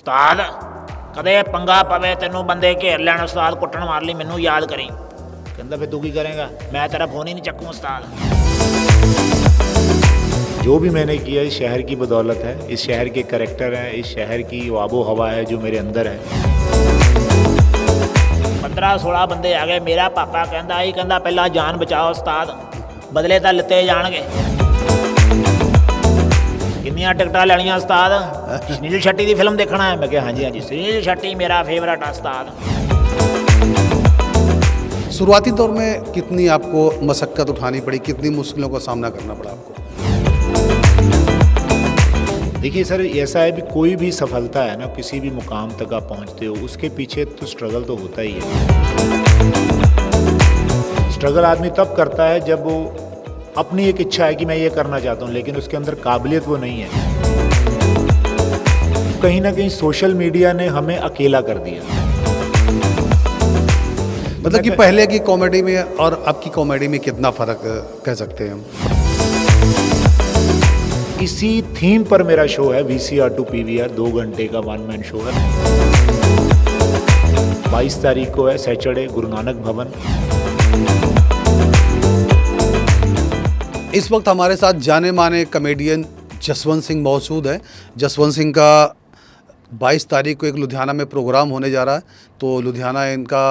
ਉਸਤਾਦ ਕਦੇ ਪੰਗਾ ਪਵੇ ਤੈਨੂੰ ਬੰਦੇ ਘੇਰ ਲੈਣ ਉਸਤਾਦ ਕੁੱਟਣ ਮਾਰ ਲਈ ਮੈਨੂੰ ਯਾਦ ਕਰੀ। ਕਹਿੰਦਾ ਫਿਰ ਤੂੰ ਕੀ ਕਰੇਗਾ, मैं तेरा फ़ोन ही नहीं चक्कूँ उस्ताद। जो भी मैंने किया इस शहर की बदौलत है, इस शहर के करैक्टर हैं, इस शहर की आबो हवा है जो मेरे अंदर है। 15-16 बंदे आ गए। मेरा पापा कहता ही कहता पहला जान बचाओ उस्ताद, बदले तो लिते जाणगे। किन्नियां टिकटां लैणियां उस्ताद? सुनील शेट्टी की फिल्म देखना है? मैं कहा हाँ जी हाँ जी, सुनील शेट्टी मेरा फेवरेट उस्ताद। शुरुआती दौर में कितनी आपको मशक्क़त उठानी पड़ी, कितनी मुश्किलों का सामना करना पड़ा आपको? देखिए सर, ऐसा है भी कोई भी सफलता है ना, किसी भी मुकाम तक आप पहुंचते हो उसके पीछे तो स्ट्रगल तो होता ही है। स्ट्रगल आदमी तब करता है जब वो अपनी एक इच्छा है कि मैं ये करना चाहता हूँ, लेकिन उसके अंदर काबिलियत वो नहीं है। कहीं ना कहीं सोशल मीडिया ने हमें अकेला कर दिया। मतलब कि पहले की कॉमेडी में और अब की कॉमेडी में कितना फ़र्क कह सकते हैं हम? इसी थीम पर मेरा शो है VCR to PVR, 2 घंटे का 1 मैन शो है। 22 तारीख को है सैटरडे, गुरु नानक भवन। इस वक्त हमारे साथ जाने माने कॉमेडियन जसवंत सिंह मौजूद है। जसवंत सिंह का 22 तारीख को एक लुधियाना में प्रोग्राम होने जा रहा है, तो लुधियाना इनका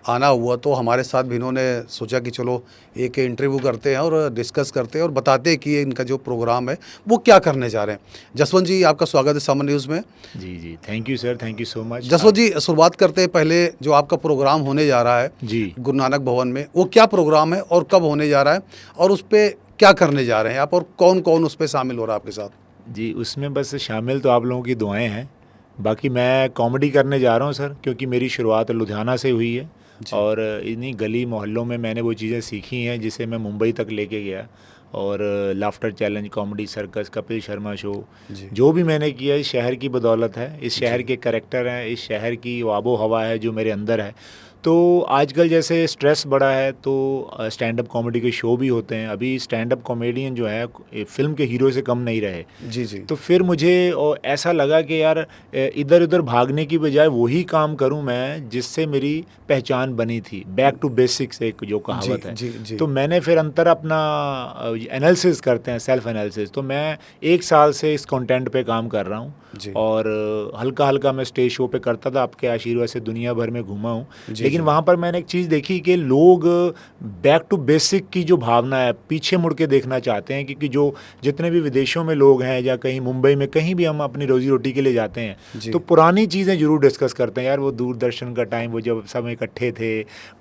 आना हुआ तो हमारे साथ भी इन्होंने सोचा कि चलो एक इंटरव्यू करते हैं और डिस्कस करते हैं और बताते हैं कि इनका जो प्रोग्राम है वो क्या करने जा रहे हैं। जसवंत जी, आपका स्वागत है समर न्यूज़ में। जी जी, thank you sir, thank you so much. Jaswant ji, शुरुआत करते हैं पहले जो आपका प्रोग्राम होने जा रहा है जी, गुरु नानक भवन में, वो क्या प्रोग्राम है और कब होने जा रहा है और उस पर क्या करने जा रहे हैं आप और कौन कौन उस पर शामिल हो रहा है आपके साथ? जी उसमें बस शामिल तो आप लोगों की दुआएं हैं, बाकी मैं कॉमेडी करने जा रहा हूँ सर, क्योंकि मेरी शुरुआत लुधियाना से हुई है और इन्हीं गली मोहल्लों में मैंने वो चीज़ें सीखी हैं जिसे मैं मुंबई तक लेके गया। और laughter challenge, comedy circus, Kapil Sharma show, जो भी मैंने किया इस शहर की बदौलत है, इस शहर के करैक्टर हैं, इस शहर की आबो हवा है जो मेरे अंदर है। तो आजकल जैसे स्ट्रेस बढ़ा है तो स्टैंड अप कॉमेडी के शो भी होते हैं। अभी स्टैंड अप कॉमेडियन जो है फिल्म के हीरो से कम नहीं रहे। जी जी। तो फिर मुझे ऐसा लगा कि यार इधर उधर भागने की बजाय वही काम करूं मैं जिससे मेरी पहचान बनी थी। बैक टू बेसिक्स एक जो कहावत है। जी, जी। तो मैंने फिर अंतर अपना एनालिसिस करते हैं, सेल्फ एनालिसिस। तो मैं 1 साल से इस कंटेंट पे काम कर रहा हूँ और हल्का हल्का मैं स्टेज शो पे करता था। आपके आशीर्वाद से दुनिया भर में घूमा हूँ, लेकिन वहाँ पर मैंने एक चीज़ देखी कि लोग बैक टू बेसिक की जो भावना है पीछे मुड़ के देखना चाहते हैं। क्योंकि जो जितने भी विदेशों में लोग हैं या कहीं मुंबई में कहीं भी हम अपनी रोजी रोटी के लिए जाते हैं तो पुरानी चीज़ें ज़रूर डिस्कस करते हैं। यार वो दूरदर्शन का टाइम, वो जब सब इकट्ठे थे,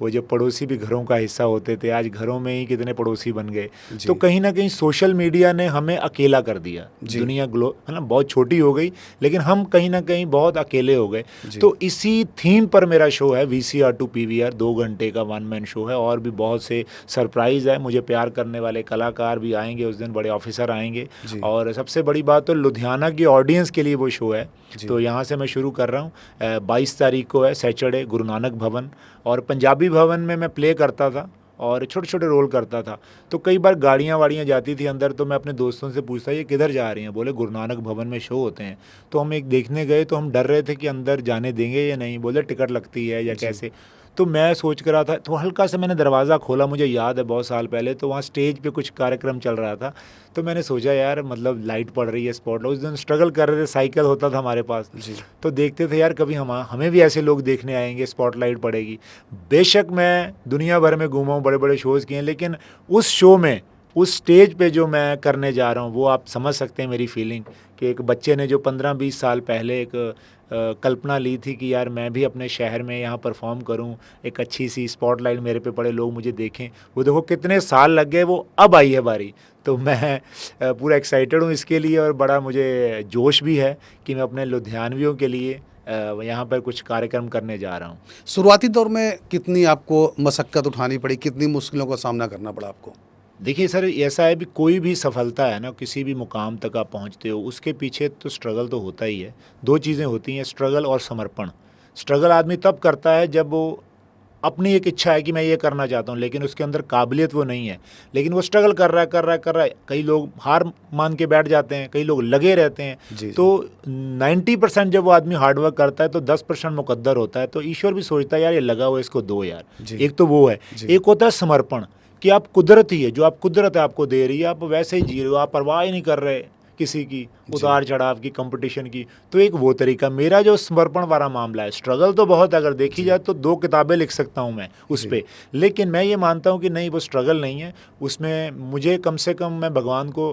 वो जब पड़ोसी भी घरों का हिस्सा होते थे, आज घरों में ही कितने पड़ोसी बन गए। तो कहीं ना कहीं सोशल मीडिया ने हमें अकेला कर दिया। दुनिया है ना बहुत छोटी हो गई, लेकिन हम कहीं ना कहीं बहुत अकेले हो गए। तो इसी थीम पर मेरा शो है VCR to PVR, 2 घंटे का 1 मैन शो है और भी बहुत से सरप्राइज़ है। मुझे प्यार करने वाले कलाकार भी आएंगे उस दिन, बड़े ऑफिसर आएंगे और सबसे बड़ी बात तो लुधियाना की ऑडियंस के लिए वो शो है। तो यहाँ से मैं शुरू कर रहा हूँ। 22 तारीख को है सैटरडे, गुरु नानक भवन। और पंजाबी भवन में मैं प्ले करता था और छोटे छोटे रोल करता था। तो कई बार गाड़ियाँ वाड़ियाँ जाती थी अंदर, तो मैं अपने दोस्तों से पूछता ये किधर जा रही हैं? बोले गुरु नानक भवन में शो होते हैं। तो हम एक देखने गए तो हम डर रहे थे कि अंदर जाने देंगे या नहीं। बोले टिकट लगती है या कैसे। तो मैं सोच कर रहा था, तो हल्का सा मैंने दरवाज़ा खोला, मुझे याद है बहुत साल पहले, तो वहाँ स्टेज पे कुछ कार्यक्रम चल रहा था। तो मैंने सोचा यार मतलब लाइट पड़ रही है, स्पॉट उस दिन स्ट्रगल कर रहे थे, साइकिल होता था हमारे पास। तो देखते थे यार कभी हमें भी ऐसे लोग देखने आएंगे, स्पॉटलाइट पड़ेगी। बेशक मैं दुनिया भर में घूमा हूँ, बड़े बड़े शोज़ किए हैं, लेकिन उस शो में, उस स्टेज पे जो मैं करने जा रहा हूँ वो आप समझ सकते हैं मेरी फीलिंग कि एक बच्चे ने जो 15-20 साल पहले एक कल्पना ली थी कि यार मैं भी अपने शहर में यहाँ परफॉर्म करूँ, एक अच्छी सी स्पॉटलाइट मेरे पे पड़े, लोग मुझे देखें। वो देखो कितने साल लग गए, वो अब आई है बारी। तो मैं पूरा एक्साइटेड हूँ इसके लिए और बड़ा मुझे जोश भी है कि मैं अपने लुधियानवियों के लिए यहाँ पर कुछ कार्यक्रम करने जा रहा हूँ। शुरुआती दौर में कितनी आपको मशक्क़त उठानी पड़ी, कितनी मुश्किलों का सामना करना पड़ा आपको? देखिए सर, ऐसा है भी कोई भी सफलता है ना, किसी भी मुकाम तक आप पहुंचते हो उसके पीछे तो स्ट्रगल तो होता ही है। 2 चीज़ें होती हैं, स्ट्रगल और समर्पण। स्ट्रगल आदमी तब करता है जब वो अपनी एक इच्छा है कि मैं ये करना चाहता हूँ, लेकिन उसके अंदर काबिलियत वो नहीं है, लेकिन वो स्ट्रगल कर रहा है। कई लोग हार मान के बैठ जाते हैं, कई लोग लगे रहते हैं। तो 90% जब वो आदमी हार्डवर्क करता है तो 10% मुकद्दर होता है। तो ईश्वर भी सोचता है यार ये लगा हुआ इसको दो यार। एक तो वो है, एक होता है समर्पण, कि आप कुदरत ही है, जो आप कुदरत है आपको दे रही है, आप वैसे ही जी रहे हो, आप परवाह ही नहीं कर रहे किसी की उतार चढ़ाव की, कंपटीशन की। तो एक वो तरीका। मेरा जो समर्पण वाला मामला है, स्ट्रगल तो बहुत, अगर देखी जाए तो 2 किताबें लिख सकता हूँ मैं उस पर, लेकिन मैं ये मानता हूँ कि नहीं, वो स्ट्रगल नहीं है। उसमें मुझे कम से कम, मैं भगवान को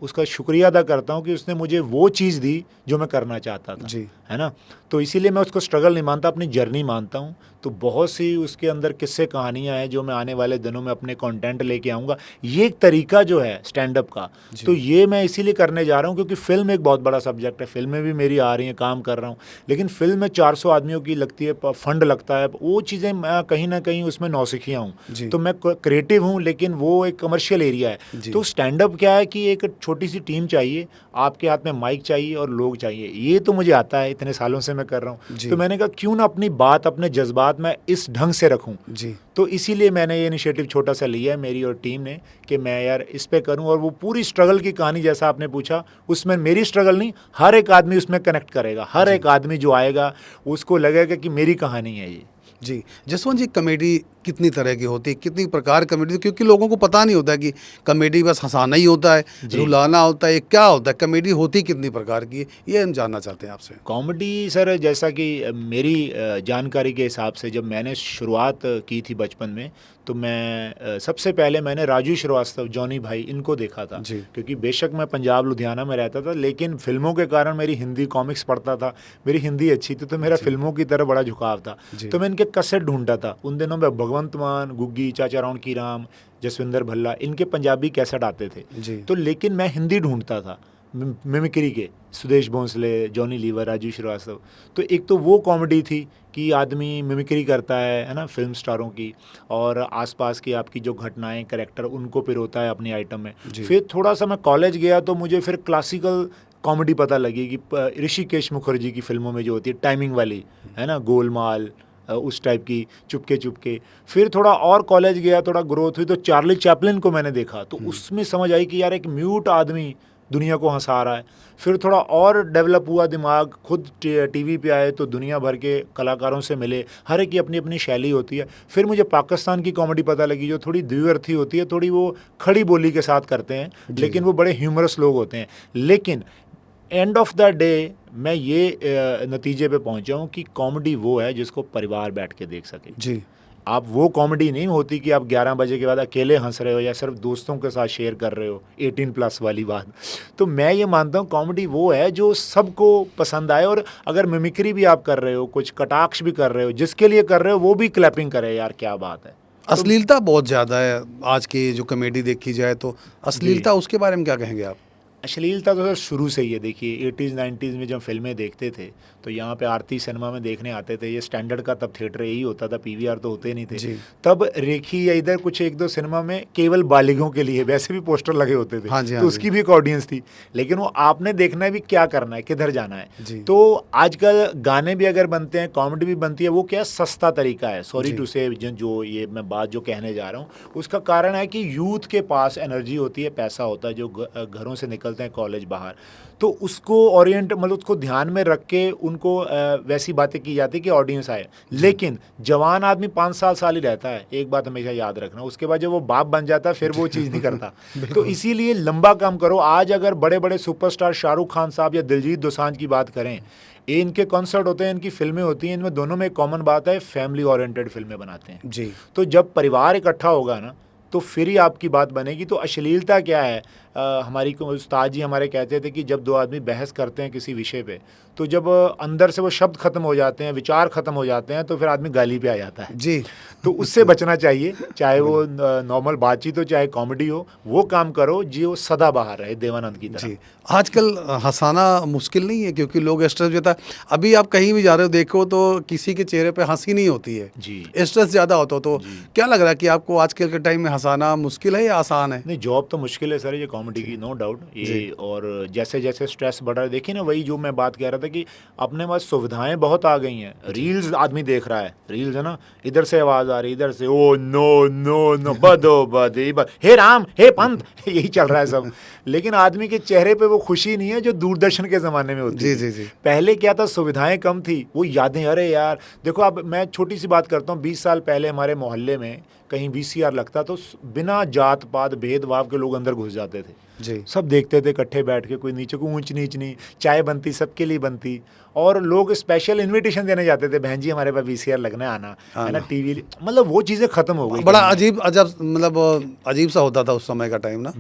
उसका शुक्रिया अदा करता हूँ कि उसने मुझे वो चीज़ दी जो मैं करना चाहता था, है ना। तो इसीलिए मैं उसको स्ट्रगल नहीं मानता, अपनी जर्नी मानता हूँ। तो बहुत सी उसके अंदर किस्से कहानियाँ हैं जो मैं आने वाले दिनों में अपने कंटेंट लेके आऊँगा। ये एक तरीका जो है स्टैंड अप का, तो ये मैं इसीलिए करने जा रहा हूँ क्योंकि फिल्म एक बहुत बड़ा सब्जेक्ट है। फिल्में भी मेरी आ रही हैं, काम कर रहा हूँ, लेकिन फिल्म में 400 आदमियों की लगती है, फंड लगता है, वो चीज़ें मैं कहीं ना कहीं उसमें नौसिखिया हूँ। तो मैं क्रिएटिव हूँ, लेकिन वो एक कमर्शियल एरिया है। तो स्टैंड अप क्या है कि एक छोटी सी टीम चाहिए, आपके हाथ में माइक चाहिए और लोग चाहिए। ये तो मुझे आता है, इतने सालों से मैं कर रहा हूँ। तो मैंने कहा क्यों ना अपनी बात, अपने जज्बात मैं इस ढंग से रखूँ। तो इसीलिए मैंने ये इनिशिएटिव छोटा सा लिया है, मेरी और टीम ने, कि मैं यार इस पे करूं। और वो पूरी स्ट्रगल की कहानी, जैसा आपने पूछा, उसमें मेरी स्ट्रगल नहीं, हर एक आदमी उसमें कनेक्ट करेगा। हर एक आदमी जो आएगा उसको लगेगा कि मेरी कहानी है ये। जी जसवंत जी, कॉमेडी कितनी तरह की होती है, कितनी प्रकार कॉमेडी, क्योंकि लोगों को पता नहीं होता कि कॉमेडी बस हंसाना ही होता है, रुलाना होता है, क्या होता है, कॉमेडी होती कितनी प्रकार की, ये हम जानना चाहते हैं आपसे। कॉमेडी सर, जैसा कि मेरी जानकारी के हिसाब से जब मैंने शुरुआत की थी बचपन में, तो मैं सबसे पहले मैंने राजू श्रीवास्तव, जॉनी भाई, इनको देखा था। क्योंकि बेशक मैं पंजाब लुधियाना में रहता था, लेकिन फिल्मों के कारण मेरी हिंदी कॉमिक्स पढ़ता था, मेरी हिंदी अच्छी थी, तो मेरा फिल्मों की तरफ बड़ा झुकाव था। तो मैं इनके कैसेट ढूंढता था। उन दिनों में भगवंत मान, गुग्गी, चाचा रौनकी राम, जसविंदर भल्ला, इनके पंजाबी कैसेट आते थे। तो लेकिन मैं हिंदी ढूंढता था, मिमिक्री के, सुदेश भोंसले, जॉनी लीवर, राजू श्रीवास्तव। तो एक तो वो कॉमेडी थी कि आदमी मिमिक्री करता है ना, फिल्म स्टारों की, और आसपास की आपकी जो घटनाएं, कैरेक्टर, उनको पिरोता है अपनी आइटम में। फिर थोड़ा सा मैं कॉलेज गया तो मुझे फिर क्लासिकल कॉमेडी पता लगी कि ऋषिकेश मुखर्जी की फिल्मों में जो होती है टाइमिंग वाली, है ना, गोलमाल, उस टाइप की, चुपके चुपके। फिर थोड़ा और कॉलेज गया, थोड़ा ग्रोथ हुई, तो चार्ली चैपलिन को मैंने देखा, तो उसमें समझ आई कि यार एक म्यूट आदमी दुनिया को हंसा रहा है। फिर थोड़ा और डेवलप हुआ दिमाग, खुद टीवी पे आए तो दुनिया भर के कलाकारों से मिले, हर एक की अपनी अपनी शैली होती है। फिर मुझे पाकिस्तान की कॉमेडी पता लगी, जो थोड़ी द्विअर्थी होती है, थोड़ी वो खड़ी बोली के साथ करते हैं, लेकिन वो बड़े ह्यूमरस लोग होते हैं। लेकिन एंड ऑफ द डे मैं ये नतीजे पे पहुंचा हूँ कि कॉमेडी वो है जिसको परिवार बैठ के देख सके। आप वो कॉमेडी नहीं होती कि आप 11 बजे के बाद अकेले हंस रहे हो या सिर्फ दोस्तों के साथ शेयर कर रहे हो, 18+ वाली बात। तो मैं ये मानता हूँ कॉमेडी वो है जो सबको पसंद आए, और अगर मिमिक्री भी आप कर रहे हो, कुछ कटाक्ष भी कर रहे हो, जिसके लिए कर रहे हो वो भी क्लैपिंग करे, यार क्या बात है। अश्लीलता बहुत ज़्यादा है आज की जो कॉमेडी देखी जाए तो, अश्लीलता, उसके बारे में क्या कहेंगे आप? अश्लीलता तो सर शुरू से ही है। देखिए 80s 90s में जब फिल्में देखते थे तो यहाँ पे आरती सिनेमा में देखने आते थे। ये स्टैंडर्ड का तब थिएटर यही होता था, पीवीआर तो होते नहीं थे। तब रेखी या इधर कुछ 1-2 सिनेमा में केवल बालिगों के लिए वैसे भी पोस्टर लगे होते थे। तो उसकी भी एक ऑडियंस थी, लेकिन वो आपने देखना है भी क्या करना है, किधर जाना है। तो आजकल गाने भी अगर बनते हैं, कॉमेडी भी बनती है, वो क्या सस्ता तरीका है। सॉरी टू से, जो ये मैं बात जो कहने जा रहा हूँ, उसका कारण है कि यूथ के पास एनर्जी होती है, पैसा होता है, जो घरों से निकलते हैं कॉलेज बाहर, तो उसको ओरिएंट, मतलब उसको ध्यान में रख के उनको वैसी बातें की जाती है कि ऑडियंस आए। लेकिन जवान आदमी 5 साल ही रहता है, एक बात हमेशा याद रखना, उसके बाद जब वो बाप बन जाता है फिर वो चीज़ नहीं करता। तो इसीलिए लंबा काम करो। आज अगर बड़े बड़े सुपरस्टार शाहरुख खान साहब या दिलजीत दोसांझ की बात करें, ये इनके कॉन्सर्ट होते हैं, इनकी फिल्में होती हैं, इनमें दोनों में एक कॉमन बात है, फैमिली ओरिएंटेड फिल्में बनाते हैं। तो जब परिवार इकट्ठा होगा ना, तो फिर ही आपकी बात बनेगी। तो अश्लीलता क्या है, हमारी उस्ताद जी हमारे कहते थे कि जब 2 आदमी बहस करते हैं किसी विषय पे, तो जब अंदर से वो शब्द खत्म हो जाते हैं, विचार खत्म हो जाते हैं, तो फिर आदमी गाली पे आ जाता है। तो उससे बचना चाहिए, चाहे वो नॉर्मल बातचीत हो, चाहे कॉमेडी हो, वो काम करो जो सदा बाहर रहे, देवानंद की तरह। आजकल हंसाना मुश्किल नहीं है, क्योंकि लोग स्ट्रेस जाता है। अभी आप कहीं भी जा रहे हो, देखो तो किसी के चेहरे पे हंसी नहीं होती है, स्ट्रेस ज़्यादा होता हो। तो क्या लग रहा है कि आपको आजकल के टाइम में हंसाना मुश्किल है या आसान है? नहीं, जॉब तो मुश्किल है सर, ये कॉमेडी की, नो डाउट ये। और जैसे जैसे स्ट्रेस बढ़ रहा है, देखिए ना, वही जो मैं बात कह रहा था कि अपने पास सुविधाएं बहुत आ गई हैं। रील्स आदमी देख रहा है, रील्स है ना, इधर से आवाज़ आ रही, इधर से ओ नो नो नो बदो बद, हे राम हे पंथ यही चल रहा है सब। लेकिन आदमी के चेहरे पे वो खुशी नहीं है जो दूरदर्शन के ज़माने में होती जी थी। जी जी। पहले क्या था, सुविधाएं कम थी, वो यादें, अरे यार देखो, अब मैं छोटी सी बात करता हूँ, 20 साल पहले हमारे मोहल्ले में कहीं वीसीआर लगता तो बिना जात पात भेदभाव के लोग अंदर घुस जाते थे। जी सब देखते थे इकट्ठे बैठ के, कोई नीचे को ऊंच नीच नहीं, चाय बनती सबके लिए बनती, और लोग स्पेशल इनविटेशन देने जाते थे, बहन जी हमारे पास वीसीआर लगने आना है ना, टीवी, मतलब वो चीज़ें खत्म हो गई। बड़ा अजीब अजब, मतलब अजीब सा होता था उस समय का टाइम ना।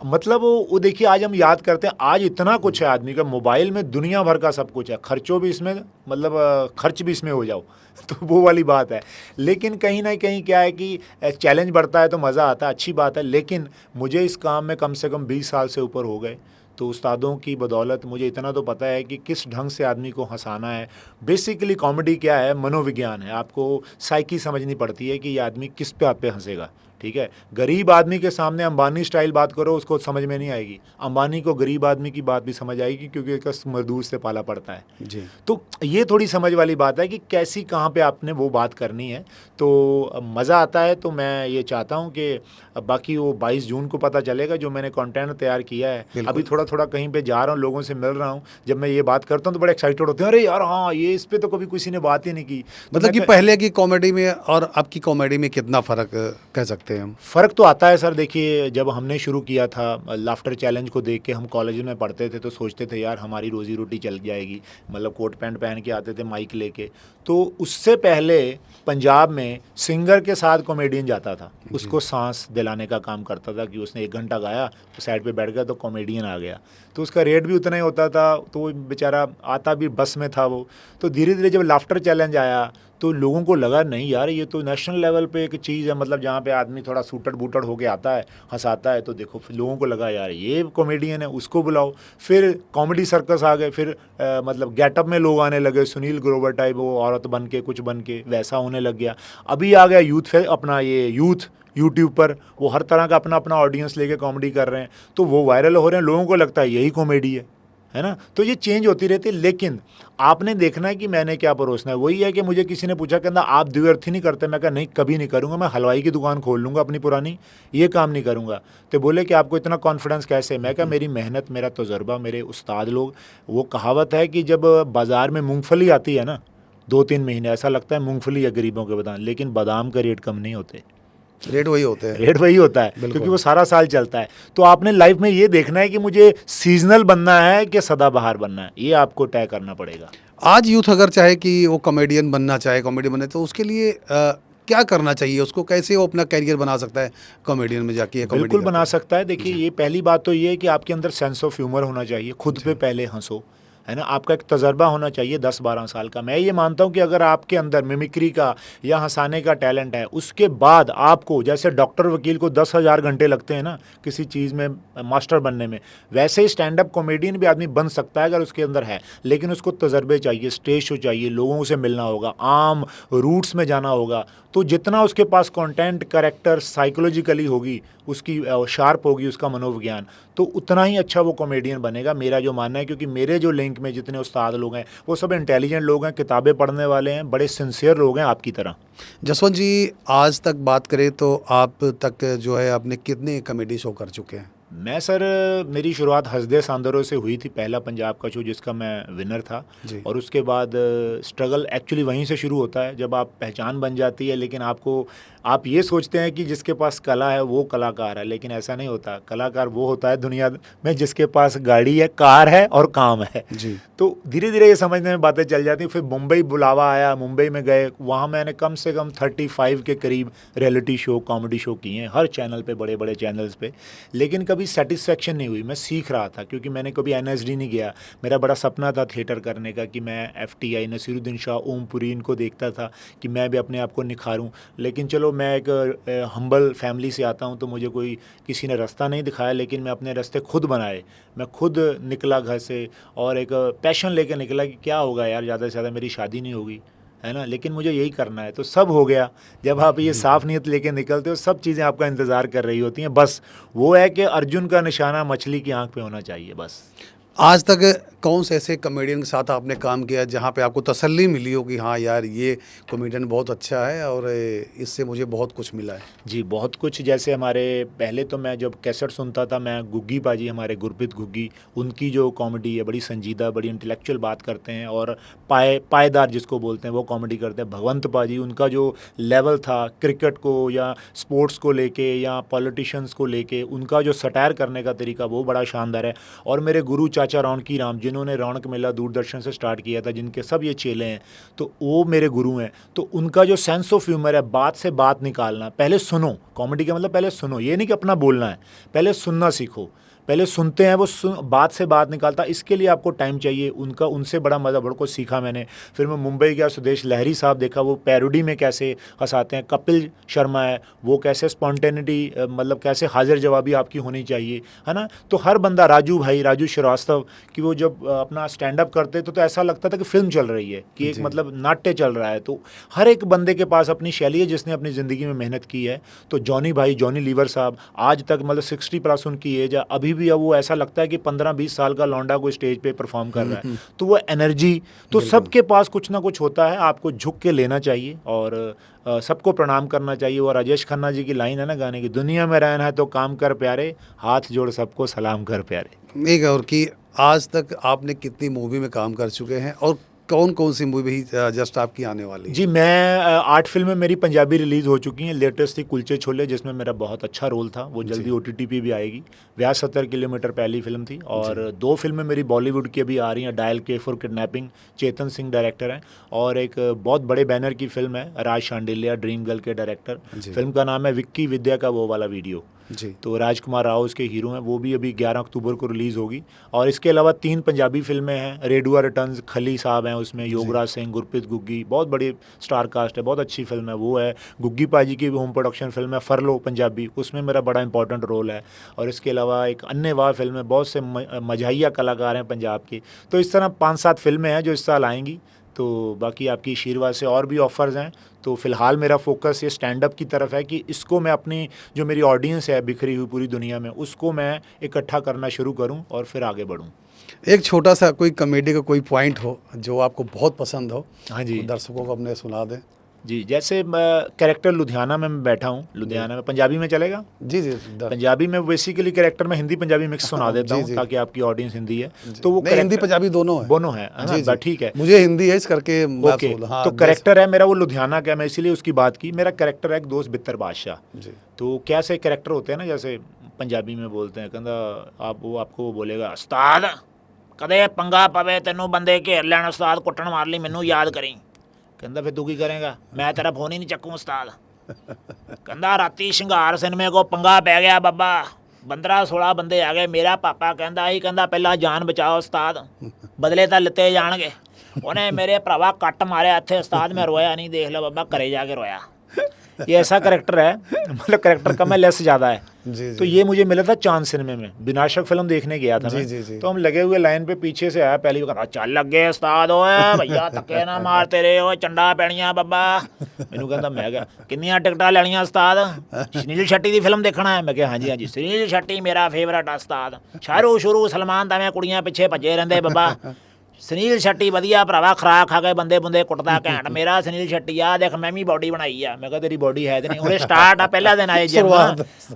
मतलब वो देखिए, आज हम याद करते हैं, आज इतना कुछ है आदमी का, मोबाइल में दुनिया भर का सब कुछ है, खर्चों भी इसमें, मतलब खर्च भी इसमें हो जाओ तो वो वाली बात है। लेकिन कहीं ना कहीं क्या है कि चैलेंज बढ़ता है तो मज़ा आता है, अच्छी बात है। लेकिन मुझे इस काम में कम से कम 20 साल से ऊपर हो गए, तो उस्तादों की बदौलत मुझे इतना तो पता है कि किस ढंग से आदमी को हंसाना है। बेसिकली कॉमेडी क्या है, मनोविज्ञान है, आपको साइकी समझनी पड़ती है कि ये आदमी किस पे आप पे हंसेगा। ठीक है, गरीब आदमी के सामने अंबानी स्टाइल बात करो, उसको समझ में नहीं आएगी। अंबानी को गरीब आदमी की बात भी समझ आएगी, क्योंकि उसका मजदूर से पाला पड़ता है जी। तो ये थोड़ी समझ वाली बात है कि कैसी कहाँ पे आपने वो बात करनी है, तो मज़ा आता है। तो मैं ये चाहता हूँ कि बाकी वो 22 जून को पता चलेगा जो मैंने कंटेंट तैयार किया है। अभी थोड़ा थोड़ा कहीं पे जा रहा हूँ, लोगों से मिल रहा हूँ, जब मैं ये बात करता हूँ तो बड़े एक्साइटेड होते हैं, अरे यार हाँ, ये इस पे तो कभी किसी ने बात ही नहीं की। तो मतलब कि पहले की कॉमेडी में और अब की कॉमेडी में कितना फ़र्क कह सकते हैं हम? फ़र्क तो आता है सर। देखिए, जब हमने शुरू किया था, लाफ्टर चैलेंज को देख के हम कॉलेज में पढ़ते थे तो सोचते थे यार हमारी रोज़ी रोटी चल जाएगी, मतलब कोट पैंट पहन के आते थे माइक लेके। तो उससे पहले पंजाब में सिंगर के साथ कॉमेडियन जाता था, उसको सांस दिलाने का काम करता था कि उसने 1 घंटा गाया, तो साइड पे बैठ गया तो कॉमेडियन आ गया, तो उसका रेट भी उतना ही होता था, तो वो बेचारा आता भी बस में था वो। तो धीरे धीरे जब लाफ्टर चैलेंज आया तो लोगों को लगा नहीं यार, ये तो नेशनल लेवल पे एक चीज़ है, मतलब जहाँ पे आदमी थोड़ा सूटड़ बूटड़ होके आता है, हंसाता है। तो देखो, फिर लोगों को लगा यार ये कॉमेडियन है, उसको बुलाओ। फिर कॉमेडी सर्कस आ गए, फिर मतलब गेटअप में लोग आने लगे, सुनील ग्रोवर टाइप, वो औरत बन के कुछ बन के वैसा होने लग गया। अभी आ गया यूथ अपना ये यूथ यूट्यूब पर, वो हर तरह का अपना अपना ऑडियंस लेके कॉमेडी कर रहे हैं, तो वो वायरल हो रहे हैं, लोगों को लगता है यही कॉमेडी है ना। तो ये चेंज होती रहती है। लेकिन आपने देखना है कि मैंने क्या परोसना है। वही है कि मुझे किसी ने पूछा, कहना आप द्व्यर्थी नहीं करते, मैं कहा नहीं, कभी नहीं करूँगा, मैं हलवाई की दुकान खोल लूँगा अपनी पुरानी, ये काम नहीं करूँगा। तो बोले कि आपको इतना कॉन्फिडेंस कैसे? मैं कहा मेरी मेहनत, मेरा तजुर्बा, मेरे उस्ताद लोग। वो कहावत है कि जब बाज़ार में मूँगफली आती है ना 2-3 महीने, ऐसा लगता है मूँगफली है गरीबों के बादाम, लेकिन बादाम का रेट कम नहीं होते, रेट वही होते हैं। रेट वही होता है, क्योंकि वो सारा साल चलता है। तो आपने लाइफ में ये देखना है कि मुझे सीजनल बनना है कि सदाबहार बनना है, ये आपको तय करना पड़ेगा। आज यूथ अगर चाहे कि वो कॉमेडियन बनना चाहे, कॉमेडी बने, तो उसके लिए क्या करना चाहिए उसको? कैसे वो अपना करियर बना सकता है कॉमेडियन में जाके? बिल्कुल बना सकता है। देखिए, ये पहली बात तो ये है कि आपके अंदर सेंस ऑफ ह्यूमर होना चाहिए, खुद पे पहले हंसो, है ना। आपका एक तजर्बा होना चाहिए 10-12 साल का। मैं ये मानता हूँ कि अगर आपके अंदर मिमिक्री का या हंसाने का टैलेंट है, उसके बाद आपको, जैसे डॉक्टर वकील को 10,000 घंटे लगते हैं ना किसी चीज़ में मास्टर बनने में, वैसे ही स्टैंड अप कॉमेडियन भी आदमी बन सकता है अगर उसके अंदर है। लेकिन उसको तजर्बे चाहिए, स्टेज शो चाहिए, लोगों से मिलना होगा, आम रूट्स में जाना होगा। तो जितना उसके पास कंटेंट, कैरेक्टर, साइकोलॉजिकली होगी, उसकी शार्प होगी उसका मनोविज्ञान, तो उतना ही अच्छा वो कॉमेडियन बनेगा, मेरा जो मानना है। क्योंकि मेरे जो लिंक में जितने उस्ताद लोग हैं वो सब इंटेलिजेंट लोग हैं, किताबें पढ़ने वाले हैं, बड़े सिंसियर लोग हैं आपकी तरह। जसवंत जी, आज तक बात करें तो आप तक जो है आपने कितने कॉमेडी शो कर चुके हैं? मैं सर, मेरी शुरुआत हंसदे सांदरों से हुई थी, पहला पंजाब का शो जिसका मैं विनर था। और उसके बाद स्ट्रगल एक्चुअली वहीं से शुरू होता है, जब आप पहचान बन जाती है। लेकिन आप ये सोचते हैं कि जिसके पास कला है वो कलाकार है, लेकिन ऐसा नहीं होता। कलाकार वो होता है दुनिया में जिसके पास गाड़ी है, कार है और काम है जी। तो धीरे धीरे ये समझने में बातें चल जाती हैं। फिर मुंबई बुलावा आया, मुंबई में गए, वहाँ मैंने कम से कम 35 के करीब रियलिटी शो, कॉमेडी शो किए हैं, हर चैनल पे, बड़े बड़े चैनल्स पे। लेकिन कभी सेटिस्फेक्शन नहीं हुई। मैं सीख रहा था, क्योंकि मैंने कभी NSD नहीं गया। मेरा बड़ा सपना था थिएटर करने का, कि मैं FTI, नसीरुद्दीन शाह, ओमपुरी, इनको देखता था कि मैं भी अपने आप को निखारूं। लेकिन चलो, मैं एक हम्बल फैमिली से आता हूं, तो मुझे किसी ने रास्ता नहीं दिखाया, लेकिन मैं अपने रास्ते खुद बनाए। मैं खुद निकला घर से, और एक पैशन लेके निकला कि क्या होगा यार, ज़्यादा से ज़्यादा मेरी शादी नहीं होगी, है ना, लेकिन मुझे यही करना है, तो सब हो गया। जब आप ये साफ नीयत लेके निकलते हो, सब चीज़ें आपका इंतज़ार कर रही होती हैं, बस वो है कि अर्जुन का निशाना मछली की आंख पे होना चाहिए बस। आज तक कौन से ऐसे कॉमेडियन के साथ आपने काम किया जहाँ पे आपको तसल्ली मिली हो कि हाँ यार ये कॉमेडियन बहुत अच्छा है और इससे मुझे बहुत कुछ मिला है? जी, बहुत कुछ। जैसे हमारे पहले तो मैं जब कैसेट सुनता था, मैं गुग्गी पाजी, हमारे गुरप्रीत गुग्गी, उनकी जो कॉमेडी है बड़ी संजीदा, बड़ी इंटेलेक्चुअल बात करते हैं, और पायदार जिसको बोलते हैं वो कॉमेडी करते हैं। भगवंत पाजी, उनका जो लेवल था क्रिकेट को या स्पोर्ट्स को लेके या पॉलिटिशियंस को लेके, उनका जो सटायर करने का तरीका वो बड़ा शानदार है। और मेरे गुरु चाचा रौनकी राम, जिन्होंने रौनक मेला दूरदर्शन से स्टार्ट किया था, जिनके सब ये चेले हैं, तो वो मेरे गुरु हैं। तो उनका जो सेंस ऑफ ह्यूमर है, बात से बात निकालना, पहले सुनो, कॉमेडी का मतलब पहले सुनो, ये नहीं कि अपना बोलना है, पहले सुनना सीखो। पहले सुनते हैं, वो बात से बात निकालता, इसके लिए आपको टाइम चाहिए। उनसे बड़ा मज़ा बड़ा कुछ सीखा मैंने। फिर मैं मुंबई गया, सुदेश लहरी साहब देखा, वो पैरोडी में कैसे हंसाते हैं। कपिल शर्मा है, वो कैसे स्पॉन्टेनिटी, मतलब कैसे हाजिर जवाबी आपकी होनी चाहिए, है ना। तो हर बंदा, राजू श्रीवास्तव, कि वो जब अपना स्टैंड अप करते तो ऐसा लगता था कि फिल्म चल रही है, कि एक मतलब नाट्य चल रहा है। तो हर एक बंदे के पास अपनी शैली है जिसने अपनी ज़िंदगी में मेहनत की है। तो जॉनी लीवर साहब, आज तक मतलब 60+ उनकी एज है, अभी भी अब वो ऐसा लगता है कि 15-20 साल का लौंडा को स्टेज पे परफॉर्म कर रहा है। तो वो एनर्जी, तो सबके पास कुछ ना कुछ होता है, आपको झुक के लेना चाहिए और सबको प्रणाम करना चाहिए। और राजेश खन्ना जी की लाइन है ना गाने की, दुनिया में रहना है तो काम कर प्यारे, हाथ जोड़ सबको सलाम कर प्यारे। एक और कि आज तक आपने कितनी मूवी में काम कर चुके हैं और कौन कौन सी मूवी जस्ट आपकी आने वाली है? जी, मैं 8 फिल्में मेरी पंजाबी रिलीज़ हो चुकी हैं। लेटेस्ट थी कुलचे छोले, जिसमें मेरा बहुत अच्छा रोल था, वो जल्दी OTT पे भी आएगी। ब्याह 70 किलोमीटर पहली फिल्म थी। और 2 फिल्में मेरी बॉलीवुड की अभी आ रही हैं, डायल के for kidnapping, Chetan Singh director हैं, और एक बहुत बड़े बैनर की फिल्म है, राज शांडिल्या ड्रीम गर्ल के डायरेक्टर। फिल्म का नाम है विक्की विद्या का वो वाला वीडियो। जी। तो राजकुमार राव उसके हीरो हैं, वो भी अभी 11 अक्टूबर को रिलीज़ होगी। और इसके अलावा 3 पंजाबी फिल्में हैं, रेडुआ रिटर्न्स, खली साहब हैं उसमें, योगराज सिंह, गुरप्रीत गुग्गी, बहुत बड़ी स्टार कास्ट है, बहुत अच्छी फिल्म है वो है। गुग्गी पाजी की होम प्रोडक्शन फिल्म है फरलो पंजाबी, उसमें मेरा बड़ा इंपॉर्टेंट रोल है। और इसके अलावा एक अन्य वाह फिल्म है, बहुत से मजाहिया कलाकार हैं पंजाब के। तो इस तरह 5-7 फिल्में हैं जो इस साल आएंगी। तो बाकी आपकी आशीर्वाद से और भी ऑफ़र्स हैं। तो फ़िलहाल मेरा फोकस ये स्टैंड अप की तरफ है कि इसको मैं अपनी जो मेरी ऑडियंस है बिखरी हुई पूरी दुनिया में, उसको मैं इकट्ठा करना शुरू करूं और फिर आगे बढ़ूं। एक छोटा सा कोई कॉमेडी का कोई पॉइंट हो जो आपको बहुत पसंद हो, हाँ जी, तो दर्शकों को अपने सुना दें। जी, जैसे कैरेक्टर लुधियाना में मैं बैठा हूँ, लुधियाना में पंजाबी में चलेगा? जी जी। पंजाबी में बेसिकली कैरेक्टर में हिंदी पंजाबी मिक्स सुना देता हूँ ताकि आपकी ऑडियंस हिंदी है। तो वो हिंदी पंजाबी दोनों है ना, ठीक है, मुझे हिंदी है इस करके ओके। तो कैरेक्टर है मेरा वो लुधियाना का, मैं इसीलिए उसकी बात की। मेरा कैरेक्टर है एक दोस्त बित्तर बादशाह। तो कैसे कैरेक्टर होते हैं ना, जैसे पंजाबी में बोलते हैं, कहता आपको बोलेगा, उस्ताद कदे पंगा पवे तेनू बंदे घेर लैन, उस्ताद कुट्टण मार ली मैनू याद करी। कहता फिर तू की करेगा, मैं तेरा फोन ही नहीं चक्कू उस्ताद। कहता राती शंगार सिनेमे को पंगा पै गया बाबा, 15-16 बंदे आ गए। मेरा पापा कहता ही कहता पहला जान बचाओ उस्ताद, बदले तो लिते जाणगे। उन्हें मेरे भरावा कट मारे इत्थे उस्ताद, मैं रोया नहीं, देख लो बाबा घरे जाके रोया। ये ऐसा करेक्टर है, मतलब करेक्टर का मैं लेस ज़्यादा है। तो ये मुझे मिला था चांद सिनेमे में, विनाशक फिल्म देखने गया था मैं। तो हम लगे हुए लाइन पे, पीछे से आया पहली बार, चल लग गए उस्ताद, ओए भैया धक्के ना मार तेरे, ओए चंडा पैणियां बाबा। मैनू कहता, मैं क्या किन्नियां टिकटां लैणियां उस्ताद, सुनील शेट्टी की फिल्म देखना है? मैं क्या हाँ जी सुनील शेट्टी मेरा फेवरेट है उस्ताद, शाहरुख शुरू सलमान तावें कुड़ियां पिछे भजे रहिंदे बाबा, सुनील शेट्टी वधिया भरावा, खुराक खा के बंदे बुंदे कुटदा घैंट, मेरा सुनील शेट्टी आ देख मैं भी बॉडी बनाई है। मैं कहा तेरी बॉडी है तो नहीं, उन्हें स्टार्ट आ पहला दिन आए जिम,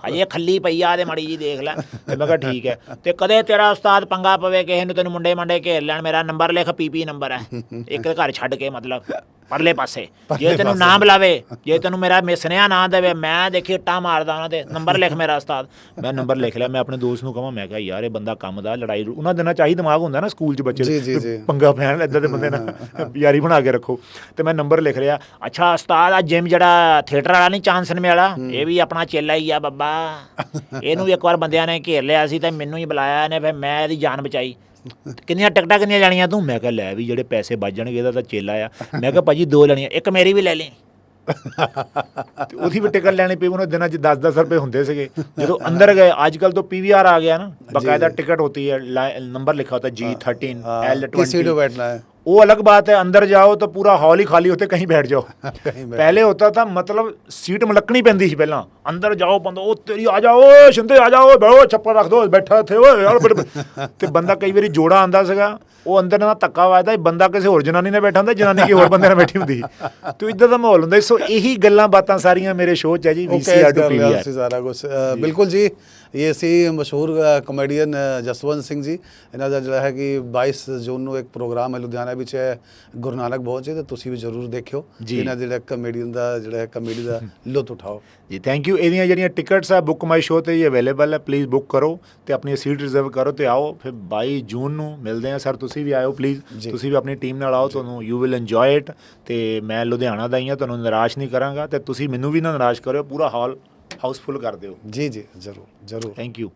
अजे खली पई आ मड़ी जी देख लै। तो मैं कहा ठीक है। तो कदे तेरा उस्ताद पंगा पवे किसी ने तेन मुंडे मंडे घेर लैन, मेरा नंबर लिख, PP नंबर है, एक घर छड्ड के मतलब परले पासे, जे तेन ना बुलावे, जे तेन मेरा सुनिया ना देवे, मैं देखी इट्टा मारदा उन्होंने, नंबर लिख मेरा उस्ताद। मैं नंबर लिख लिया। मैं अपने दोस्त को कहा, मैं कहा यार ये बंदा काम दा, लड़ाई उन्होंने दिनों चाहिए दिमाग होंदा ना स्कूल च बच्चे पंगा पैन इदां दे बंदे ना यारी बना के रखो। तो मैं नंबर लिख लिया। अच्छा उस्ताद आ जिम जड़ा थिएटर वाला नहीं, चांद सिनेमे वाला, ये भी अपना चेला ही आ बाबा, ਇਹਨੂੰ भी एक बार बंदियां ने घेर लिया सी ते मैनू ही बुलाया ने, फिर मैं ਇਹਦੀ जान बचाई। किन्नियां टिकटां किन्नियां जानियां तू? मैं कहा लै भी ਜਿਹੜੇ पैसे बच जाणगे ਇਹਦਾ ਤਾਂ चेला आ। मैं कहा भाजी 2 ਲੈਣੀਆਂ, ਇੱਕ मेरी भी ले ली। ਉਹਦੀ ਵੀ ਟਿਕਟ ਲੈਣੀ ਪਈ। ਉਹਨਾਂ ਦਿਨਾਂ 'ਚ 10-10 रुपए ਹੁੰਦੇ ਸੀਗੇ। ਜਦੋਂ अंदर गए, आजकल तो PVR आ गया ना, बाकायदा टिकट होती है, नंबर लिखा होता है G13 L20, वो अलग बात है, अंदर जाओ तो पूरा हॉल ही खाली होते, कहीं बैठ जाओ। कहीं बैठ पहले होता था मतलब सीट मलकनी पैंदी ਸੀ ਪਹਿਲਾਂ, अंदर जाओ बंदा ओ तेरी आ जाओ, ਓਏ ਸ਼ਿੰਦੇ ਆ ਜਾਓ, ਬੈਠੋ ਛੱਪੜ ਰੱਖ ਦੋ, ਬੈਠਾ ਇੱਥੇ ਓਏ ਯਾਰ। ਤੇ ਬੰਦਾ ਕਈ ਵਾਰੀ ਜੋੜਾ ਆਂਦਾ ਸੀਗਾ, ਉਹ ਅੰਦਰ ਨਾਲ ਧੱਕਾ ਵੱਜਦਾ, ਬੰਦਾ ਕਿਸੇ ਹੋਰ ਜਨਾਨੀ ਨਾਲ ਬੈਠਾ ਹੁੰਦਾ, ਜਨਾਨੀ ਕਿਸੇ ਹੋਰ ਬੰਦੇ ਨਾਲ ਬੈਠੀ ਹੁੰਦੀ ਤੇ ਇੱਦਾਂ ਦਾ ਮਾਹੌਲ ਹੁੰਦਾ। ਸੋ ਇਹੀ ਗੱਲਾਂ ਬਾਤਾਂ ਸਾਰੀਆਂ ਮੇਰੇ ਸ਼ੋਅ 'ਚ ਹੈ ਜੀ, VCR to PVR। ਸਾਰਾ ਕੁਝ ਬਿਲਕੁਲ ਜੀ। ਇਹ ਸੀ ਮਸ਼ਹੂਰ ਕਮੇਡੀਅਨ ਜਸਵੰਤ ਸਿੰਘ ਜੀ। ਇਹਨਾਂ ਦਾ ਜਿਹੜਾ ਹੈ ਕਿ 22 ਜੂਨ ਨੂੰ ਇੱਕ ਪ੍ਰੋਗਰਾਮ ਹੈ ਲੁਧਿਆਣਾ ਵਿੱਚ, ਹੈ ਗੁਰੂ ਨਾਨਕ ਭਵਨ 'ਚ, ਤੇ ਤੁਸੀਂ ਵੀ ਜ਼ਰੂਰ ਦੇਖਿਓ ਜੀ। ਇਹਨਾਂ ਜਿਹੜਾ ਕਮੇਡੀਅਨ ਦਾ ਜਿਹੜਾ ਹੈ ਕਮੇਡੀ ਦਾ ਲੁਤਫ ਉਠਾਓ ਜੀ। Thank you. ਇਹਦੀਆਂ ਜਿਹੜੀਆਂ ਟਿਕਟਸ ਆ ਬੁੱਕ ਮਾਈ ਸ਼ੋਅ 'ਤੇ ਹੀ ਅਵੇਲੇਬਲ ਹੈ, ਪਲੀਜ਼ ਬੁੱਕ ਕਰੋ ਤੇ ਆਪਣੀ ਸੀਟ ਰਿਜ਼ਰਵ ਕਰੋ ਤੇ ਆਓ। ਫਿਰ 22 ਜੂਨ ਨੂੰ ਮਿਲਦੇ ਆ ਸਰ, ਤੁਸੀਂ ਵੀ ਆਇਓ ਪਲੀਜ਼, ਜੀ। ਤੁਸੀਂ ਵੀ ਆਪਣੀ ਟੀਮ ਨਾਲ ਆਓ, ਤੁਹਾਨੂੰ ਯੂ ਵਿਲ ਇੰਜੋਏ ਇਟ। ਤੇ ਮੈਂ ਲੁਧਿਆਣਾ ਦਾ ਹੀ ਹਾਂ, ਤੁਹਾਨੂੰ ਨਿਰਾਸ਼ ਨਹੀਂ ਕਰਾਂਗਾ ਤੇ ਤੁਸੀਂ ਮੈਨੂੰ ਵੀ ਨਾ ਨਿਰਾਸ਼ ਕਰਿਓ, ਪੂਰਾ ਹਾਲ ਹਾਊਸਫੁੱਲ ਕਰ ਦਿਓ। ਜੀ ਜੀ, ਜ਼ਰੂਰ ਜ਼ਰੂਰ। Thank you.